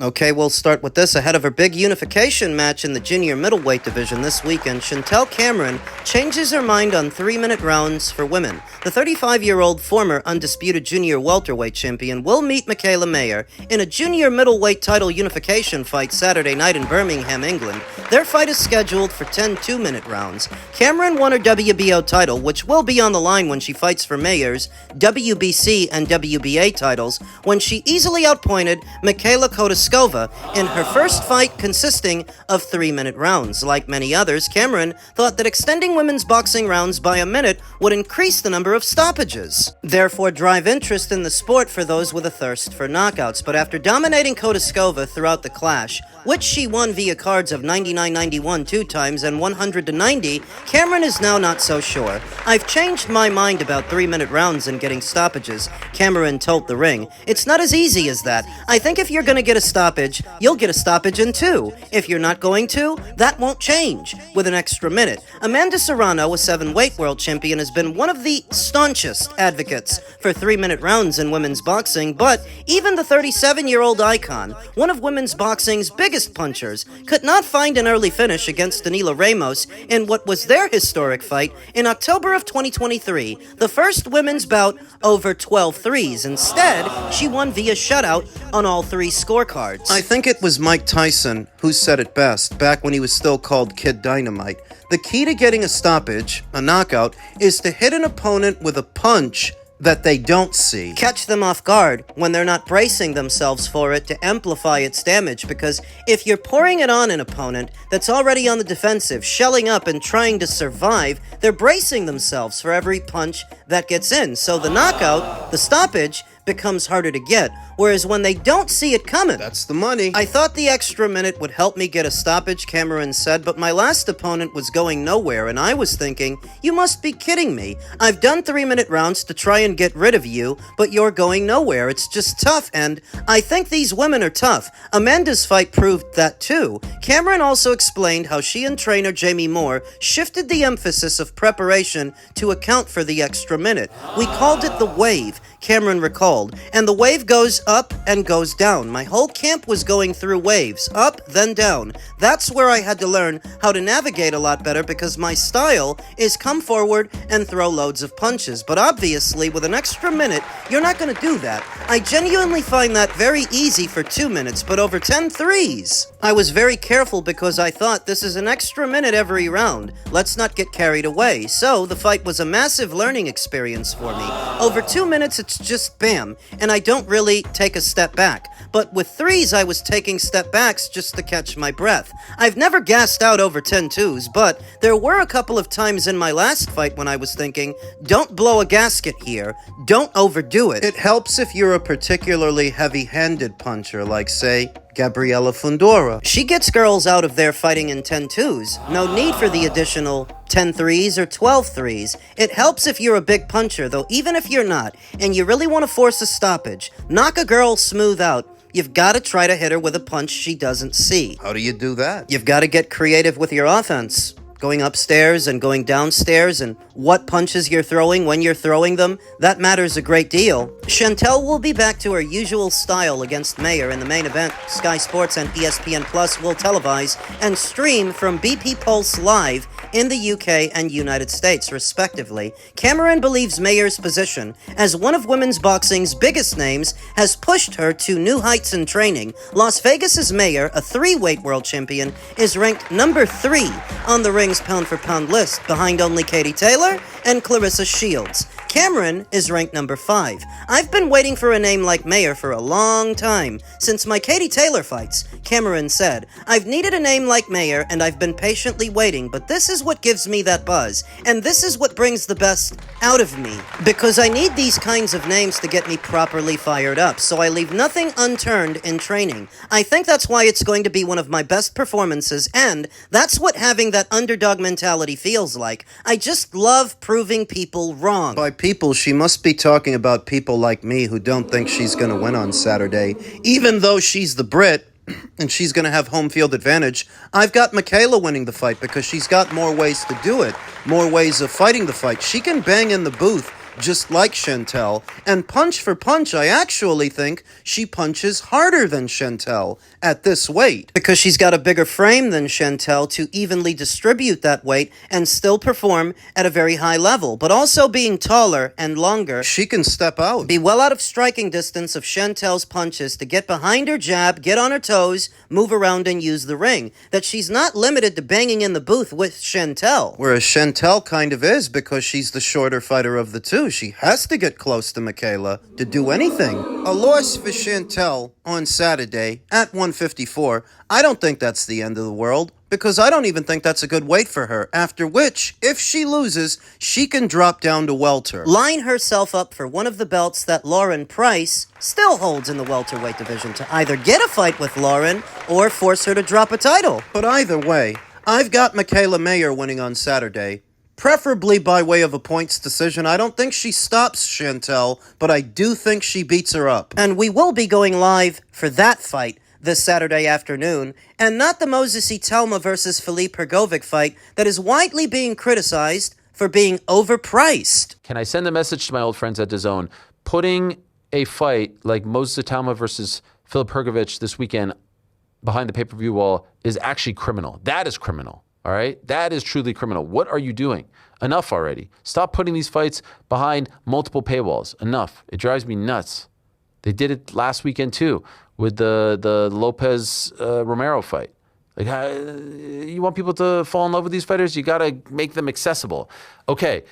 Okay, we'll start with this. Ahead of her big unification match in the junior middleweight division this weekend, Chantel Cameron changes her mind on 3-minute rounds for women. The 35-year-old former undisputed junior welterweight champion will meet Michaela Mayer in a junior middleweight title unification fight Saturday night in Birmingham, England. Their fight is scheduled for 10 2-minute rounds. Cameron won her WBO title, which will be on the line when she fights for Mayer's WBC and WBA titles, when she easily outpointed Michaela Kotaskova in her first fight consisting of 3-minute rounds. Like many others, Cameron thought that extending women's boxing rounds by a minute would increase the number of stoppages, therefore drive interest in the sport for those with a thirst for knockouts. But after dominating Kotaskova throughout the clash, which she won via cards of 99-91 2 times and 100-90, Cameron is now not so sure. "I've changed my mind about 3-minute rounds and getting stoppages," Cameron told The Ring. "It's not as easy as that. I think if you're going to get a stoppage, you'll get a stoppage in 2. If you're not going to, that won't change with an extra minute." Amanda Serrano, a 7-weight world champion, has been one of the staunchest advocates for 3-minute rounds in women's boxing, but even the 37-year-old icon, one of women's boxing's biggest punchers, could not find an early finish against Danila Ramos in what was their historic fight in October of 2023, the first women's bout over 12 threes. Instead, she won via shutout on all 3 scorecards. I think it was Mike Tyson who said it best, back when he was still called Kid Dynamite. The key to getting a stoppage, a knockout, is to hit an opponent with a punch that they don't see. Catch them off guard when they're not bracing themselves for it to amplify its damage, because if you're pouring it on an opponent that's already on the defensive, shelling up and trying to survive, they're bracing themselves for every punch that gets in. So the knockout, the stoppage, becomes harder to get, whereas when they don't see it coming, that's the money. "I thought the extra minute would help me get a stoppage," Cameron said, "but my last opponent was going nowhere, and I was thinking, you must be kidding me. I've done 3-minute rounds to try and get rid of you, but you're going nowhere. It's just tough, and I think these women are tough." Amanda's fight proved that too. Cameron also explained how she and trainer Jamie Moore shifted the emphasis of preparation to account for the extra minute. "We called it the wave," Cameron recalled, "and the wave goes up and goes down. My whole camp was going through waves, up, then down. That's where I had to learn how to navigate a lot better, because my style is come forward and throw loads of punches. But obviously, with an extra minute, you're not going to do that. I genuinely find that very easy for 2 minutes, but over 10 threes. I was very careful because I thought this is an extra minute every round. Let's not get carried away." So the fight was a massive learning experience for me. Over 2 minutes, it's just bam, and I don't really take a step back. But with threes, I was taking step backs just to catch my breath. I've never gassed out over 10 twos, but there were a couple of times in my last fight when I was thinking, don't blow a gasket here, don't overdo it. It helps if you're a particularly heavy-handed puncher, like, say, Gabriela Fundora. She gets girls out of there fighting in 10 twos. No need for the additional 10 threes or 12 threes. It helps if you're a big puncher, though even if you're not, and you really want to force a stoppage, knock a girl smooth out, you've got to try to hit her with a punch she doesn't see. How do you do that? You've got to get creative with your offense. Going upstairs and going downstairs, and what punches you're throwing when you're throwing them, that matters a great deal. Chantel will be back to her usual style against Mayer in the main event. Sky Sports and ESPN Plus will televise and stream from BP Pulse Live in the UK and United States, respectively. Cameron believes Mayer's position as one of women's boxing's biggest names has pushed her to new heights in training. Las Vegas's Mayer, a 3-weight world champion, is ranked number 3 on the Ring's pound-for-pound list, behind only Katie Taylor and Clarissa Shields. Cameron is ranked number 5. "I've been waiting for a name like Mayer for a long time, since my Katie Taylor fights," Cameron said. "I've needed a name like Mayer, and I've been patiently waiting, but this is what gives me that buzz, and this is what brings the best out of me, because I need these kinds of names to get me properly fired up, so I leave nothing unturned in training. I think that's why it's going to be one of my best performances, and that's what having that underdog mentality feels like. I just love proving people wrong." By people, she must be talking about people like me who don't think she's going to win on Saturday. Even though she's the Brit, and she's going to have home field advantage, I've got Michaela winning the fight because she's got more ways to do it, more ways of fighting the fight. She can bang in the booth just like Chantel. And punch for punch, I actually think she punches harder than Chantel at this weight. Because she's got a bigger frame than Chantel to evenly distribute that weight and still perform at a very high level. But also being taller and longer, she can step out, be well out of striking distance of Chantel's punches to get behind her jab, get on her toes, move around and use the ring. That she's not limited to banging in the booth with Chantel. Whereas Chantel kind of is, because she's the shorter fighter of the two. She has to get close to Michaela to do anything. A loss for Chantel on Saturday at 154, I don't think that's the end of the world, because I don't even think that's a good weight for her, after which, if she loses, she can drop down to welter. Line herself up for one of the belts that Lauren Price still holds in the welterweight division to either get a fight with Lauren or force her to drop a title. But either way, I've got Michaela Mayer winning on Saturday, preferably by way of a points decision. I don't think she stops Chantel, but I do think she beats her up. And we will be going live for that fight this Saturday afternoon, and not the Moses Ituama versus Philippe Hrgovic fight that is widely being criticized for being overpriced. Can I send a message to my old friends at DAZN? Putting a fight like Moses Ituama versus Philippe Hrgovic this weekend behind the pay-per-view wall is actually criminal. That is criminal. All right? That is truly criminal. What are you doing? Enough already. Stop putting these fights behind multiple paywalls. Enough. It drives me nuts. They did it last weekend too with the Lopez Romero fight. Like, you want people to fall in love with these fighters? You got to make them accessible. Okay.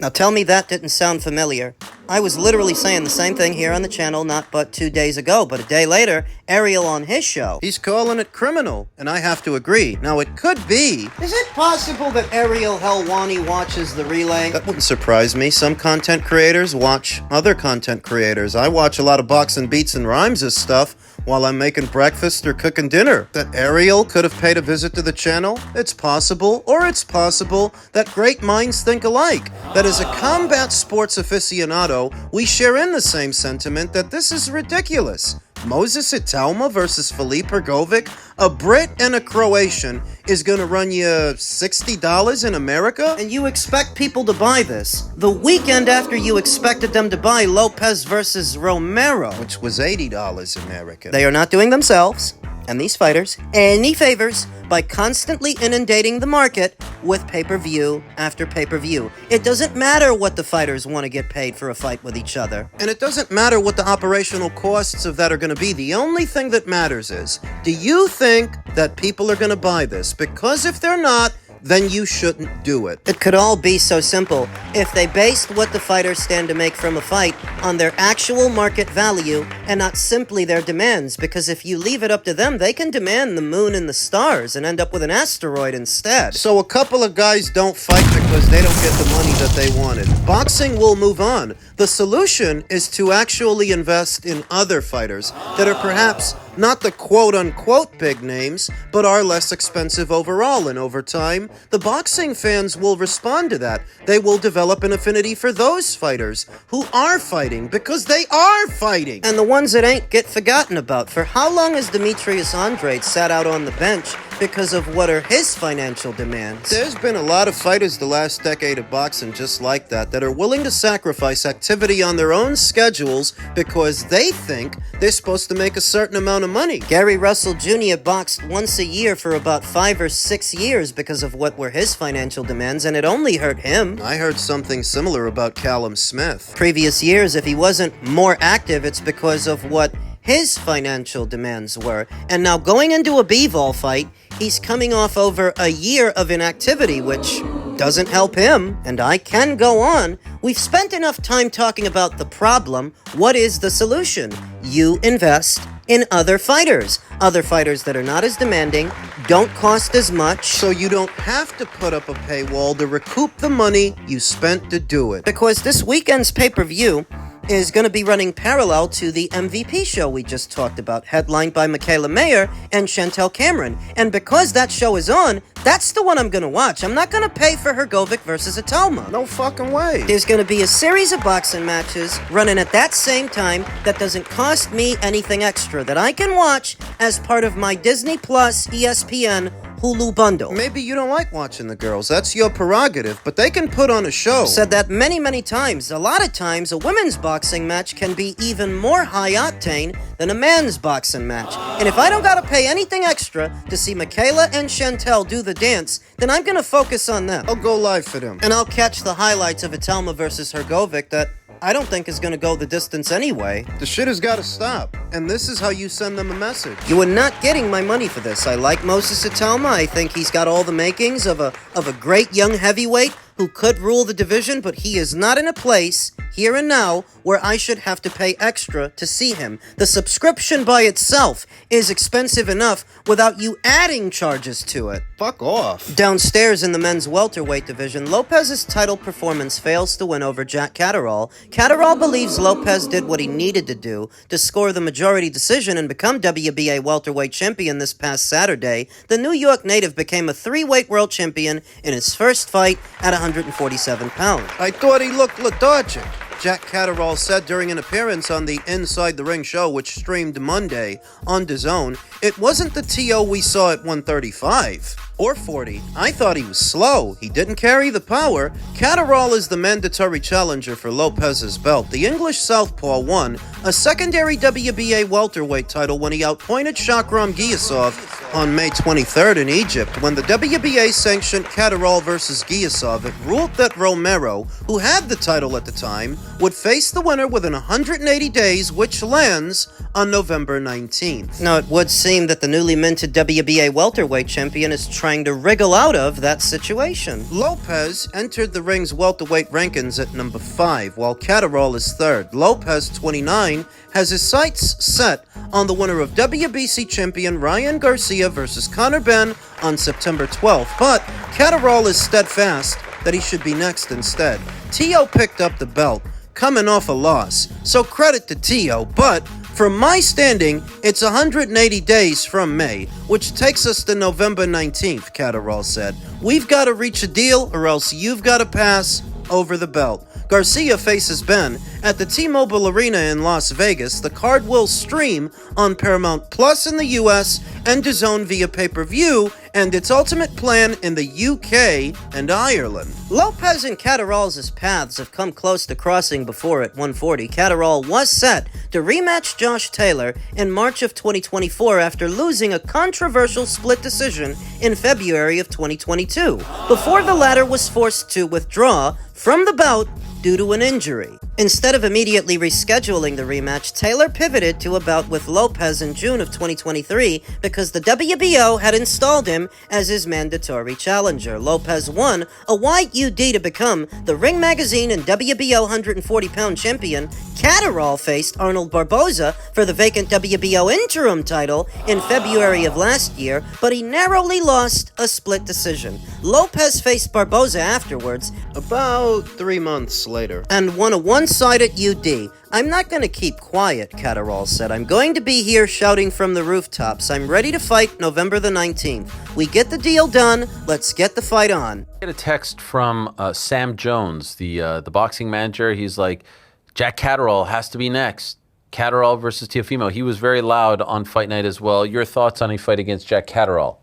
Now tell me that didn't sound familiar. I was literally saying the same thing here on the channel not but 2 days ago, but a day later, Ariel on his show, he's calling it criminal, and I have to agree. Now it could be... Is it possible that Ariel Helwani watches the relay? That wouldn't surprise me. Some content creators watch other content creators. I watch a lot of Boxing Beats and Rhymes' stuff while I'm making breakfast or cooking dinner. That Ariel could have paid a visit to the channel? It's possible. Or it's possible that great minds think alike. That as a combat sports aficionado, we share in the same sentiment that this is ridiculous. Moses Ituama versus Philippe Hrgovic, a Brit and a Croatian, is gonna run you $60 in America? And you expect people to buy this the weekend after you expected them to buy Lopez versus Romero, which was $80 American. They are not doing themselves and these fighters any favors by constantly inundating the market with pay-per-view after pay-per-view. It doesn't matter what the fighters want to get paid for a fight with each other. And it doesn't matter what the operational costs of that are going to be. The only thing that matters is, do you think that people are going to buy this? Because if they're not, then you shouldn't do it. It could all be so simple if they based what the fighters stand to make from a fight on their actual market value and not simply their demands, because if you leave it up to them, they can demand the moon and the stars and end up with an asteroid instead. So a couple of guys don't fight because they don't get the money that they wanted. Boxing will move on. The solution is to actually invest in other fighters that are perhaps not the quote-unquote big names, but are less expensive overall, and over time, the boxing fans will respond to that. They will develop an affinity for those fighters who are fighting, because they are fighting. And the ones that ain't get forgotten about. For how long has Demetrius Andrade sat out on the bench because of what are his financial demands? There's been a lot of fighters the last decade of boxing just like that are willing to sacrifice activity on their own schedules because they think they're supposed to make a certain amount of money. Gary Russell Jr. boxed once a year for about 5 or 6 years because of what were his financial demands, and it only hurt him. I heard something similar about Callum Smith. Previous years, if he wasn't more active, it's because of what his financial demands were. And now going into a B-Vol fight, he's coming off over a year of inactivity, which doesn't help him. And I can go on. We've spent enough time talking about the problem. What is the solution? You invest in other fighters that are not as demanding, don't cost as much, so you don't have to put up a paywall to recoup the money you spent to do it. Because this weekend's pay-per-view is going to be running parallel to the MVP show we just talked about, headlined by Michaela Mayer and Chantel Cameron. And because that show is on, that's the one I'm going to watch. I'm not going to pay for Hrgovic versus Ituama. No fucking way. There's going to be a series of boxing matches running at that same time that doesn't cost me anything extra, that I can watch as part of my Disney Plus ESPN Hulu bundle. Maybe you don't like watching the girls. That's your prerogative, but they can put on a show. I've said that many, many times. A lot of times, a women's boxing match can be even more high-octane than a man's boxing match. And if I don't gotta pay anything extra to see Michaela and Chantel do the dance, then I'm gonna focus on them. I'll go live for them. And I'll catch the highlights of Ituama versus Hrgovic that I don't think is gonna go the distance anyway. The shit has got to stop, and this is how you send them a message. You are not getting my money for this. I like Moses Ituama. I think he's got all the makings of a great young heavyweight who could rule the division, but he is not in a place, here and now, where I should have to pay extra to see him. The subscription by itself is expensive enough without you adding charges to it. Fuck off. Downstairs in the men's welterweight division, Lopez's title performance fails to win over Jack Caterrall. Catterall believes Lopez did what he needed to do to score the majority decision and become WBA welterweight champion this past Saturday. The New York native became a three-weight world champion in his first fight at 147 pounds. I thought he looked lethargic. Jack Caterrall said during an appearance on the Inside the Ring show, which streamed Monday on DAZN, it wasn't the T.O. we saw at 135 or 40. I thought he was slow. He didn't carry the power. Catterall is the mandatory challenger for Lopez's belt. The English southpaw won a secondary WBA welterweight title when he outpointed Shakram Giyasov on May 23rd in Egypt. When the WBA sanctioned Catterall versus Giyasov, it ruled that Romero, who had the title at the time, would face the winner within 180 days, which lands on November 19th. Now, it would seem that the newly minted WBA welterweight champion is trying to wriggle out of that situation. Lopez entered the ring's welterweight rankings at number 5, while Catterall is 3rd. Lopez, 29, has his sights set on the winner of WBC champion Ryan Garcia versus Conor Benn on September 12th, but Catterall is steadfast that he should be next instead. T.O. picked up the belt, coming off a loss, so credit to T.O., but from my standing, it's 180 days from May, which takes us to November 19th, Catterall said. We've got to reach a deal, or else you've got to pass over the belt. Garcia faces Ben at the T-Mobile Arena in Las Vegas. The card will stream on Paramount Plus in the US and DAZN via pay-per-view, and its ultimate plan in the UK and Ireland. Lopez and Catterall's paths have come close to crossing before at 140. Catterall was set to rematch Josh Taylor in March of 2024 after losing a controversial split decision in February of 2022, before the latter was forced to withdraw from the bout due to an injury. Instead of immediately rescheduling the rematch, Taylor pivoted to a bout with Lopez in June of 2023 because the WBO had installed him as his mandatory challenger. Lopez won a white UD to become the Ring Magazine and WBO 140-pound champion. Catterall faced Arnold Barboza for the vacant WBO interim title in February of last year, but he narrowly lost a split decision. Lopez faced Barboza afterwards, About 3 months later, and won a one-sided UD. I'm not going to keep quiet, Catterall said. I'm going to be here shouting from the rooftops. I'm ready to fight November the 19th. We get the deal done. Let's get the fight on. I get a text from Sam Jones, the boxing manager. He's like, Jack Caterrall has to be next. Catterall versus Teofimo. He was very loud on fight night as well. Your thoughts on a fight against Jack Caterrall?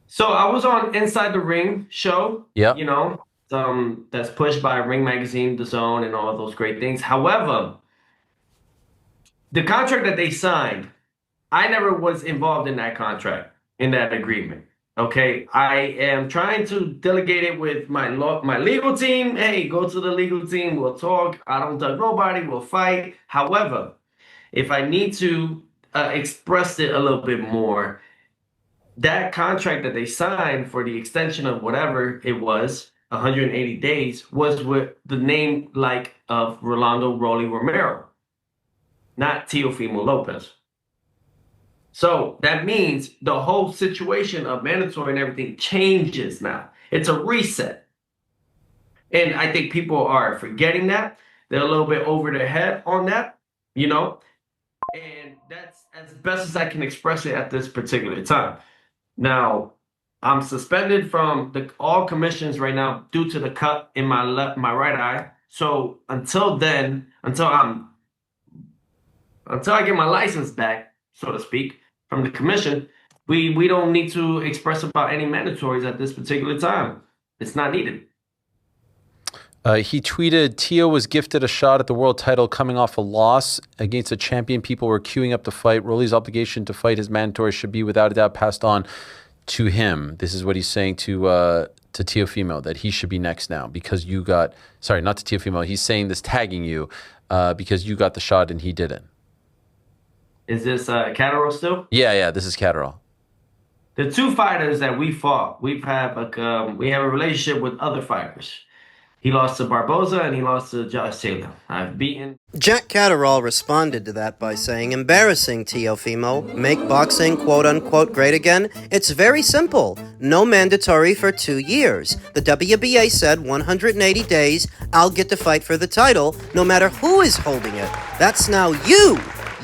So I was on Inside the Ring show. Yeah. You know, that's pushed by Ring Magazine, DAZN, and all those great things. However, the contract that they signed, I never was involved in that contract, in that agreement. Okay, I am trying to delegate it with my legal team. Hey, go to the legal team. We'll talk. I don't touch nobody. We'll fight. However, if I need to express it a little bit more, that contract that they signed for the extension of whatever it was, 180 days, was with the name like of Rolando Rolly Romero, not Teofimo Lopez. So that means the whole situation of mandatory and everything changes now. It's a reset. And I think people are forgetting that. They're a little bit over their head on that, you know? And that's as best as I can express it at this particular time. Now, I'm suspended from all commissions right now due to the cut in my right eye. So until then, until I get my license back, so to speak, from the commission, We don't need to express about any mandatories at this particular time. It's not needed. He tweeted, Tio was gifted a shot at the world title coming off a loss against a champion. People were queuing up to fight. Rolly's obligation to fight his mandatory should be without a doubt passed on to him. This is what he's saying to Teofimo, that he should be next now because you got, sorry, not to Teofimo. He's saying this tagging you because you got the shot and he didn't. Is this Catterall still? Yeah, this is Catterall. The two fighters that we fought, we have a relationship with other fighters. He lost to Barboza and he lost to Josh Taylor. I've beaten. Jack Caterrall responded to that by saying, embarrassing, Teofimo. Make boxing quote-unquote great again? It's very simple. No mandatory for 2 years. The WBA said 180 days, I'll get to fight for the title, no matter who is holding it. That's now you.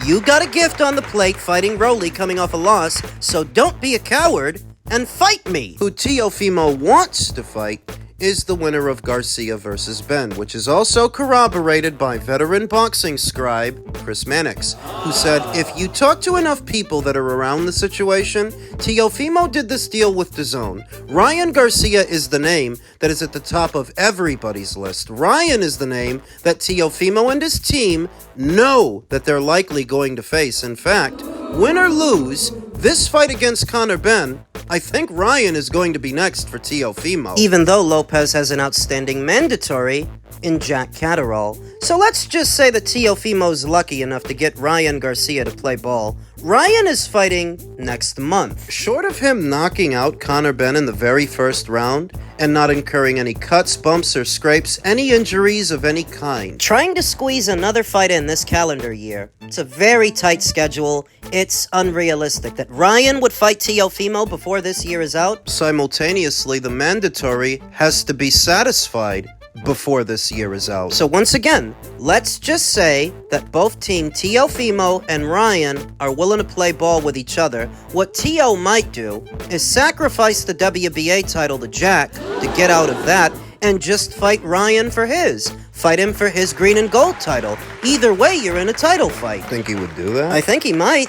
You got a gift on the plate fighting Rolly coming off a loss, so don't be a coward and fight me. Who Teofimo wants to fight is the winner of Garcia versus Ben, which is also corroborated by veteran boxing scribe Chris Mannix, who said, if you talk to enough people that are around the situation, Teofimo did this deal with DAZN. Ryan Garcia is the name that is at the top of everybody's list. Ryan is the name that Teofimo and his team know that they're likely going to face. In fact, win or lose, this fight against Conor Benn, I think Ryan is going to be next for Teofimo. Even though Lopez has an outstanding mandatory in Jack Caterrall. So let's just say that Teofimo's lucky enough to get Ryan Garcia to play ball. Ryan is fighting next month. Short of him knocking out Conor Benn in the very first round and not incurring any cuts, bumps, or scrapes, any injuries of any kind, Trying to squeeze another fight in this calendar year, it's a very tight schedule. It's unrealistic that Ryan would fight Teofimo before this year is out. simultaneously the mandatory has to be satisfied before this year is out. So once again, let's just say that both Team Teofimo and Ryan are willing to play ball with each other. What Teo might do is sacrifice the WBA title to Jack to get out of that and just fight Ryan for his. Fight him for his green and gold title. Either way, you're in a title fight. Think he would do that? I think he might.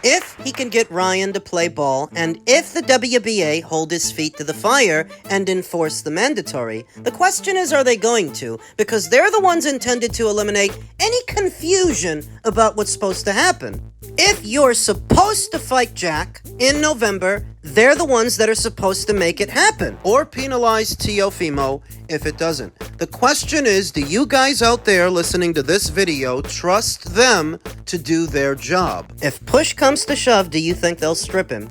If he can get Ryan to play ball, and if the WBA hold his feet to the fire and enforce the mandatory. The question is, are they going to? Because they're the ones intended to eliminate any confusion about what's supposed to happen. If you're supposed to fight Jack in November, they're the ones that are supposed to make it happen. Or penalize Teofimo if it doesn't. The question is, do you guys out there listening to this video trust them to do their job? If push comes to shove, do you think they'll strip him?